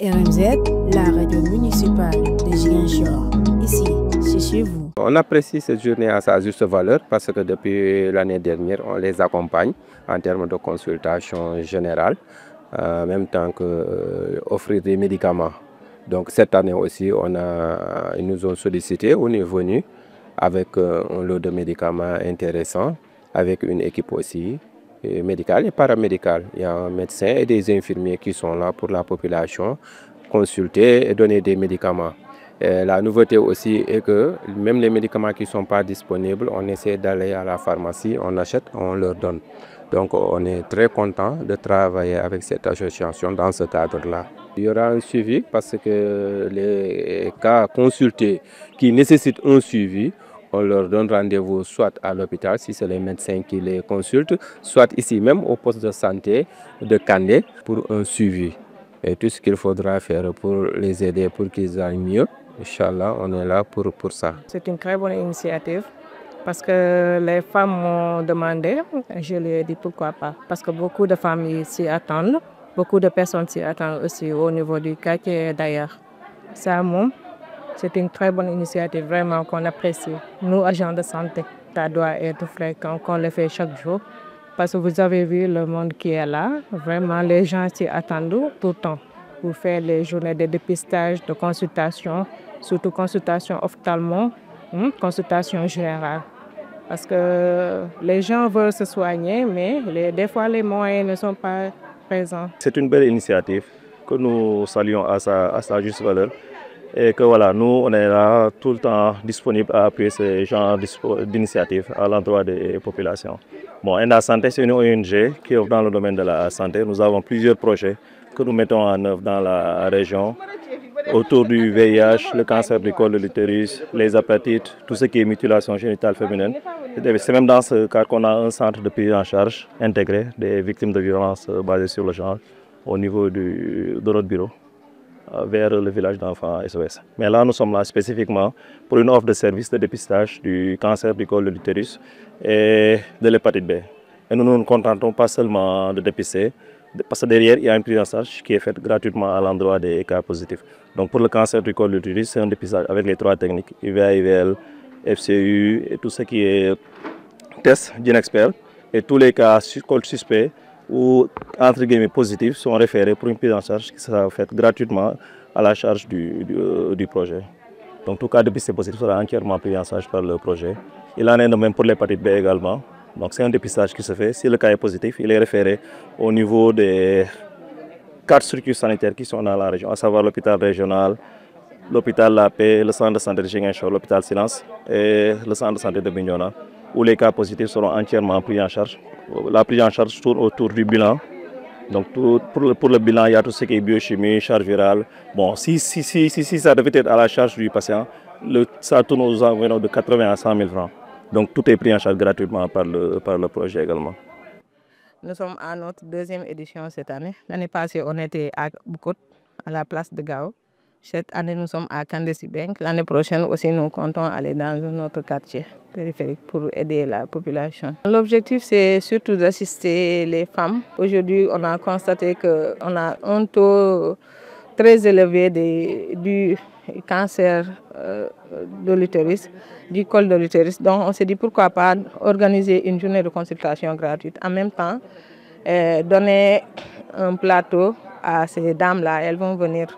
RMZ, la radio municipale de Ziguinchor. Ici, c'est chez vous. On apprécie cette journée à sa juste valeur parce que depuis l'année dernière, on les accompagne en termes de consultation générale, en même temps qu'offrir des médicaments. Donc cette année aussi, ils nous ont sollicité, on est venu avec un lot de médicaments intéressants, avec une équipe aussi médicale et paramédicale. Il y a un médecin et des infirmiers qui sont là pour la population, consulter et donner des médicaments. Et la nouveauté aussi est que même les médicaments qui ne sont pas disponibles, on essaie d'aller à la pharmacie, on achète, on leur donne. Donc on est très content de travailler avec cette association dans ce cadre-là. Il y aura un suivi parce que les cas consultés qui nécessitent un suivi, on leur donne rendez-vous soit à l'hôpital si c'est les médecins qui les consultent, soit ici même au poste de santé de Kandé pour un suivi. Et tout ce qu'il faudra faire pour les aider pour qu'ils aillent mieux, Inch'Allah, on est là pour ça. C'est une très bonne initiative parce que les femmes m'ont demandé, je leur ai dit pourquoi pas. Parce que beaucoup de familles s'y attendent, beaucoup de personnes s'y attendent aussi au niveau du quartier et d'ailleurs. Ça, c'est une très bonne initiative vraiment qu'on apprécie. Nous, agents de santé, ça doit être fréquent, qu'on le fait chaque jour. Parce que vous avez vu le monde qui est là, vraiment les gens s'y attendent tout le temps pour faire les journées de dépistage, de consultation, surtout consultation ophtalmo, consultation générale. Parce que les gens veulent se soigner, mais des fois les moyens ne sont pas présents. C'est une belle initiative que nous saluons à sa juste valeur. Et que voilà, nous, on est là tout le temps disponible à appuyer ce genre d'initiative à l'endroit des populations. Bon, Enda Santé, c'est une ONG qui œuvre dans le domaine de la santé. Nous avons plusieurs projets que nous mettons en œuvre dans la région autour du VIH, le cancer du col de l'utérus, les hépatites, tout ce qui est mutilation génitale féminine. C'est même dans ce cas qu'on a un centre de prise en charge intégré des victimes de violences basées sur le genre au niveau de notre bureau, vers le village d'enfants SOS. Mais là, nous sommes là spécifiquement pour une offre de service de dépistage du cancer du col de l'utérus et de l'hépatite B. Et nous ne nous contentons pas seulement de dépister, parce que derrière, il y a une prise en charge qui est faite gratuitement à l'endroit des cas positifs. Donc pour le cancer du col de l'utérus, c'est un dépistage avec les 3 techniques, IVA, IVL, FCU et tout ce qui est test d'Inexpert. Et tous les cas col suspects ou entre guillemets positifs sont référés pour une prise en charge qui sera faite gratuitement à la charge du projet. Donc tout cas de dépistage positif sera entièrement pris en charge par le projet. Il en est de même pour l'hépatite B également. Donc c'est un dépistage qui se fait. Si le cas est positif, il est référé au niveau des 4 structures sanitaires qui sont dans la région, à savoir l'hôpital régional, l'hôpital La Paix, le centre de santé de Ziguinchor, l'hôpital Silence et le centre de santé de Bignona, où les cas positifs seront entièrement pris en charge. La prise en charge tourne autour du bilan. Donc pour le bilan, il y a tout ce qui est biochimie, charge virale. Bon, si ça devait être à la charge du patient, ça tourne aux environs de 80 à 100 000 francs. Donc tout est pris en charge gratuitement par le projet également. Nous sommes à notre 2e édition cette année. L'année passée, on était à Boukout, à la place de Gao. Cette année, nous sommes à Kandé-Sibenk. L'année prochaine aussi, nous comptons aller dans un autre quartier périphérique pour aider la population. L'objectif, c'est surtout d'assister les femmes. Aujourd'hui, on a constaté qu'on a un taux très élevé du cancer de l'utérus, du col de l'utérus. Donc, on s'est dit pourquoi pas organiser une journée de consultation gratuite. En même temps, donner un plateau à ces dames-là. Elles vont venir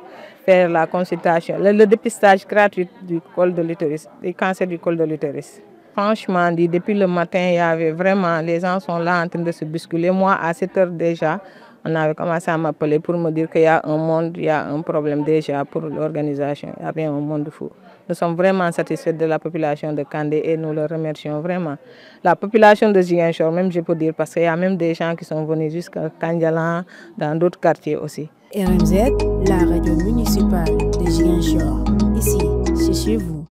faire la consultation, le dépistage gratuit du col de l'utérus, du cancer du col de l'utérus. Franchement, depuis le matin, il y avait vraiment, les gens sont là en train de se bousculer. Moi, à 7 heures déjà, on avait commencé à m'appeler pour me dire qu'il y a un monde, il y a un problème déjà pour l'organisation. Il y avait un monde fou. Nous sommes vraiment satisfaits de la population de Kandé et nous le remercions vraiment. La population de Ziguinchor, même je peux dire, parce qu'il y a même des gens qui sont venus jusqu'à Kandjalan, dans d'autres quartiers aussi. RMZ, la radio municipale de Ziguinchor. Ici, c'est chez vous.